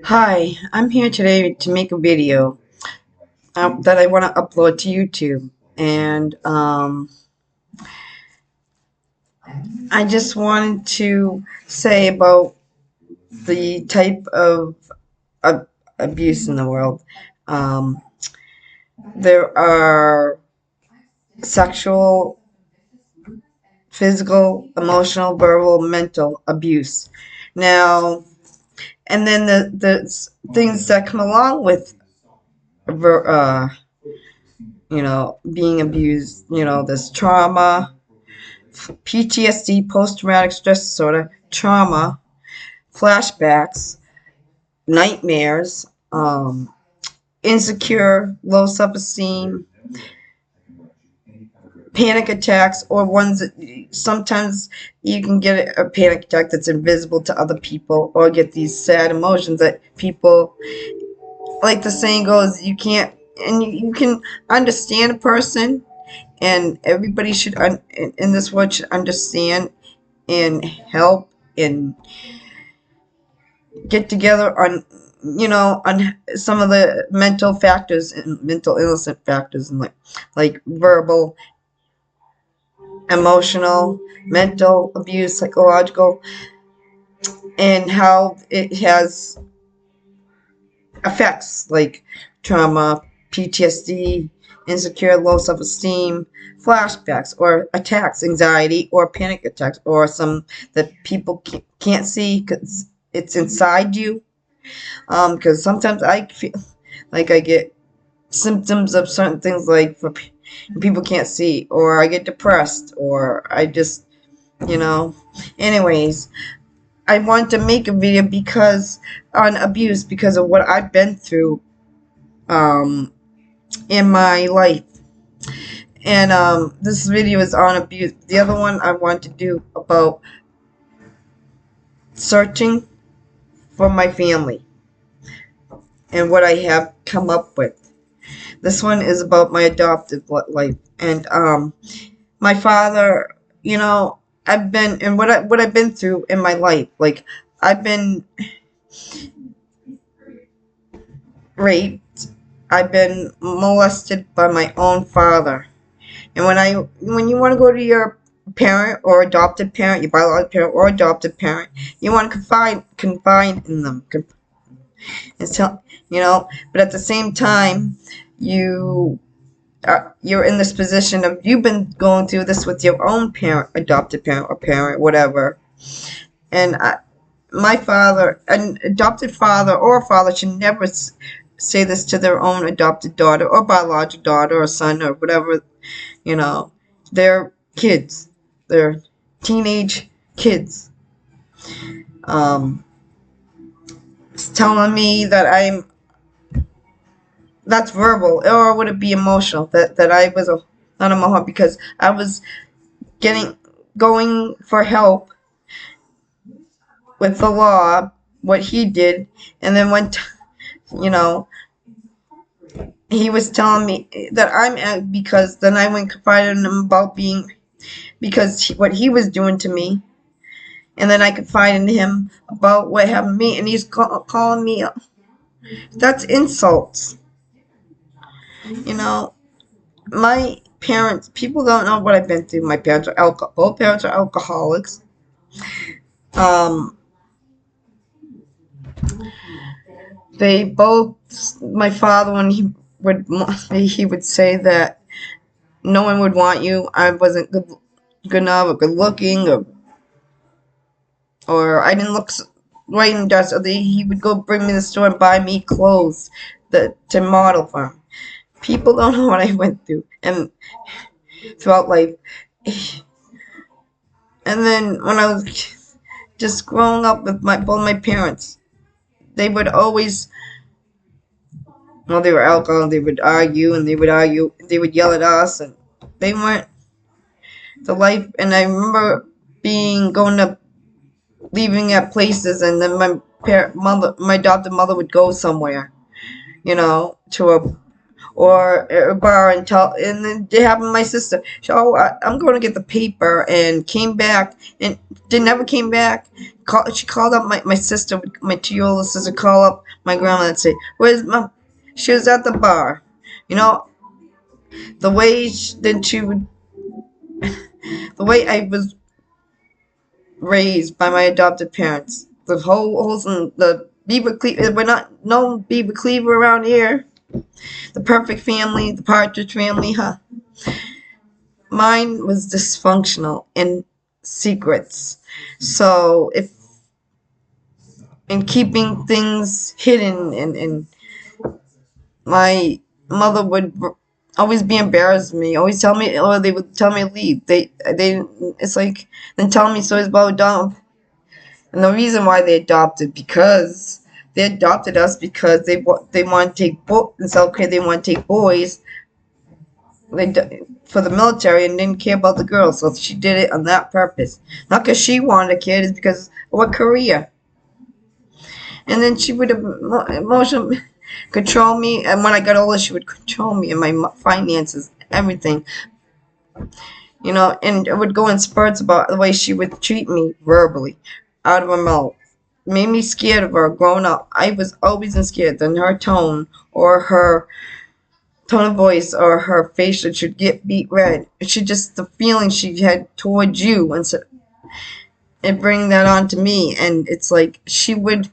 Hi, I'm here today to make a video that I want to upload to YouTube. And I just wanted to say about the type of abuse in the world. Um, there are sexual, physical, emotional, verbal, mental abuse. Now, and then the things that come along with being abused, this trauma, PTSD, post traumatic stress disorder, trauma, flashbacks, nightmares, insecure, low self esteem, panic attacks, or ones that sometimes you can get a panic attack that's invisible to other people, or get these sad emotions that people, like the saying goes, you can't, and you can understand a person, and everybody should, in this world, should understand and help and get together on on some of the mental factors and mental illness factors, and like verbal, emotional, mental abuse, psychological, and how it has effects like trauma, PTSD, insecure, low self-esteem, flashbacks or attacks, anxiety or panic attacks, or some that people can't see because it's inside you. Because sometimes I feel like I get symptoms of certain things, like people can't see, or I get depressed, or I just, you know. Anyways, I wanted to make a video because on abuse, because of what I've been through um, in my life. And this video is on abuse. The other one I want to do about searching for my family and what I have come up with. This one is about my adoptive life, and my father. I've been, and what I've been through in my life. Like, I've been raped. I've been molested by my own father. And when you want to go to your parent or adopted parent, your biological parent or adopted parent, you want to confide in them. And so, but at the same time, you you're in this position of, you've been going through this with your own parent, adopted parent or parent, whatever. And my father, an adopted father or father, should never say this to their own adopted daughter or biological daughter or son or whatever. You know, they're kids, they're teenage kids. It's telling me that that's verbal, or would it be emotional, that I was not a mohawk because I was getting going for help with the law, what he did, and then you know he was telling me that because then I went confided in him about being, because what he was doing to me, and then I confided in him about what happened to me, and he's calling me. That's insults. You know, my parents. People don't know what I've been through. My parents are both parents are alcoholics. Um, they both. My father, when he would say that no one would want you. I wasn't good enough, or good looking, or I didn't look right in dress. Or he would go bring me to the store and buy me clothes to model for him. People don't know what I went through and throughout life. And then when I was just growing up with both my parents, they would always, well, they were alcohol. They would argue, and they would argue. They would yell at us, and they weren't the life. And I remember leaving at places, and then my adopted mother would go somewhere, to a or a bar and then it happened to my sister. So I'm going to get the paper and came back and they never came back. She called up my sister, my 2 year old sister, call up my grandma and say, "Where's mom?" She was at the bar. You know, the way that she would, the way I was raised by my adopted parents. The whole the Beaver Cleaver, we're not no Beaver Cleaver around here. The perfect family, the Partridge family, huh? Mine was dysfunctional in secrets. So if in keeping things hidden and my mother would always be embarrassed of me, always tell me, or they would tell me to leave. They it's like then tell me stories about dumb. And the reason why they adopted because they adopted us because they want to take in South Korea they want to take boys for the military and didn't care about the girls. So she did it on that purpose, not because she wanted a kid, it's because of what Korea. And then she would emotionally control me. And when I got older, she would control me and my finances, everything. You know, and it would go in spurts about the way she would treat me verbally, out of her mouth. Made me scared of her growing up. I was always scared. Then her tone or her tone of voice or her face should get beat red. She just the feeling she had towards you and bring that on to me. And it's like she would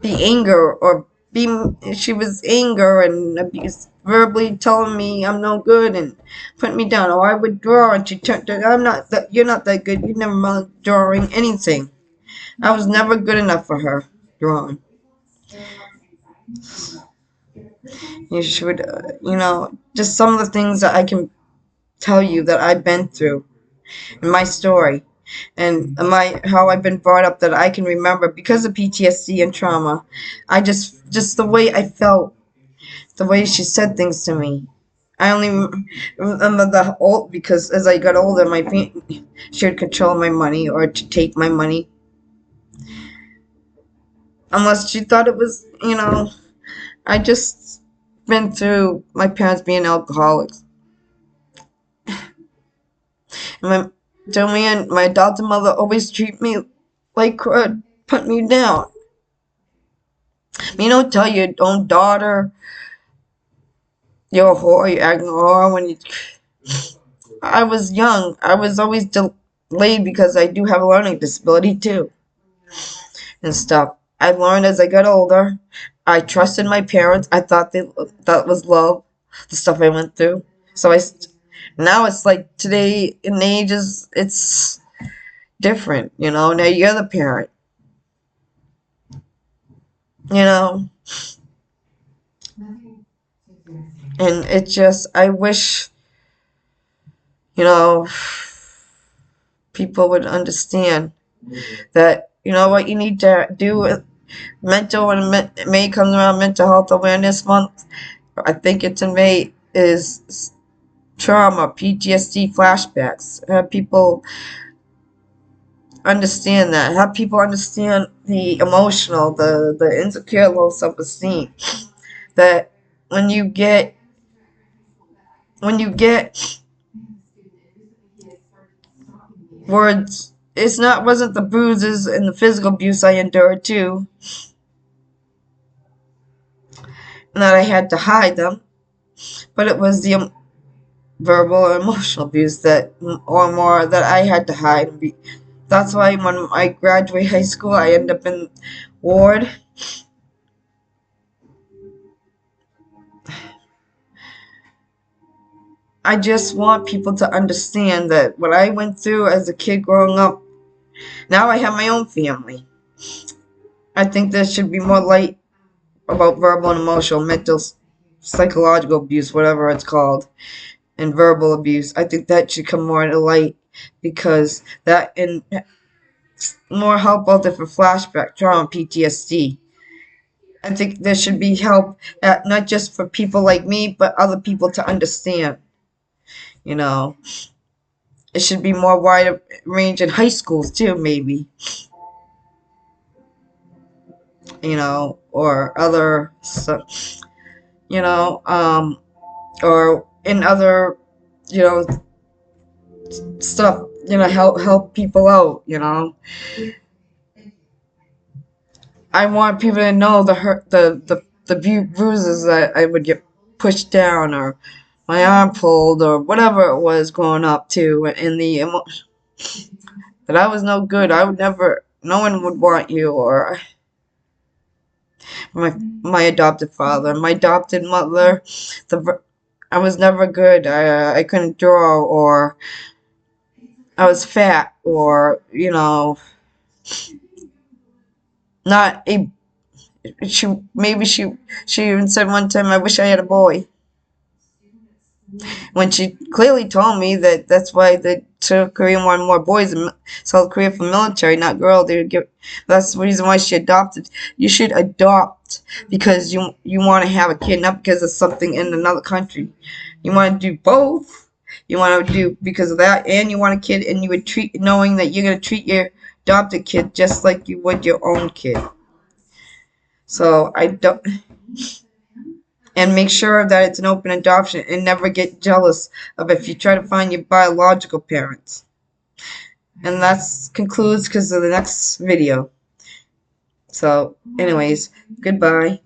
be anger or be she was anger and abuse verbally telling me I'm no good and putting me down. Or I would draw and she turned I'm not that you're not that good. You never mind drawing anything. I was never good enough for her drawing. You should, just some of the things that I can tell you that I've been through in my story and my how I've been brought up that I can remember because of PTSD and trauma. I just the way I felt, the way she said things to me. I only remember the old because as I got older, she would control my money or to take my money unless she thought it was. I just been through my parents being alcoholics. My Joanne, my adopted mother, always treat me like crud, put me down. Tell your own daughter you're a whore, you're acting a whore when you. I was young. I was always delayed because I do have a learning disability too, and stuff. I learned as I got older. I trusted my parents. I thought that was love, the stuff I went through. So now it's like today in ages, it's different. Now you're the parent. You know, and it just I wish people would understand that what you need to do with mental and May comes around Mental Health Awareness Month. I think it's in May is trauma, PTSD flashbacks. Have people understand that. Have people understand the emotional, the insecure, low self-esteem. That when you get words, wasn't the bruises and the physical abuse I endured too, and that I had to hide them, but it was the verbal or emotional abuse that or more that I had to hide. That's why when I graduated high school, I ended up in ward. I just want people to understand that what I went through as a kid growing up, now I have my own family. I think there should be more light about verbal and emotional, mental, psychological abuse, whatever it's called, and verbal abuse. I think that should come more to light because that and more help out there for flashback trauma, PTSD. I think there should be help, not just for people like me, but other people to understand. You know, it should be more wide range in high schools too, maybe. you know, or other, you know, or in other, you know, stuff, you know, help people out, you know. I want people to know the hurt, the bruises that I would get pushed down, or my arm pulled, or whatever it was growing up too, and that I was no good. I would never, no one would want you, or my adopted father, my adopted mother. I was never good. I couldn't draw, or I was fat, or you know, not a. She even said one time, "I wish I had a boy." When she clearly told me that that's why the South Korean wanted more boys in South Korea for military, not girl. They would give. That's the reason why she adopted. You should adopt because you want to have a kid, not because of something in another country. You want to do both. You want to do because of that, and you want a kid, and you would treat knowing that you're gonna treat your adopted kid just like you would your own kid. So I don't. And make sure that it's an open adoption, and never get jealous of if you try to find your biological parents. And that concludes because of the next video. So anyways, goodbye.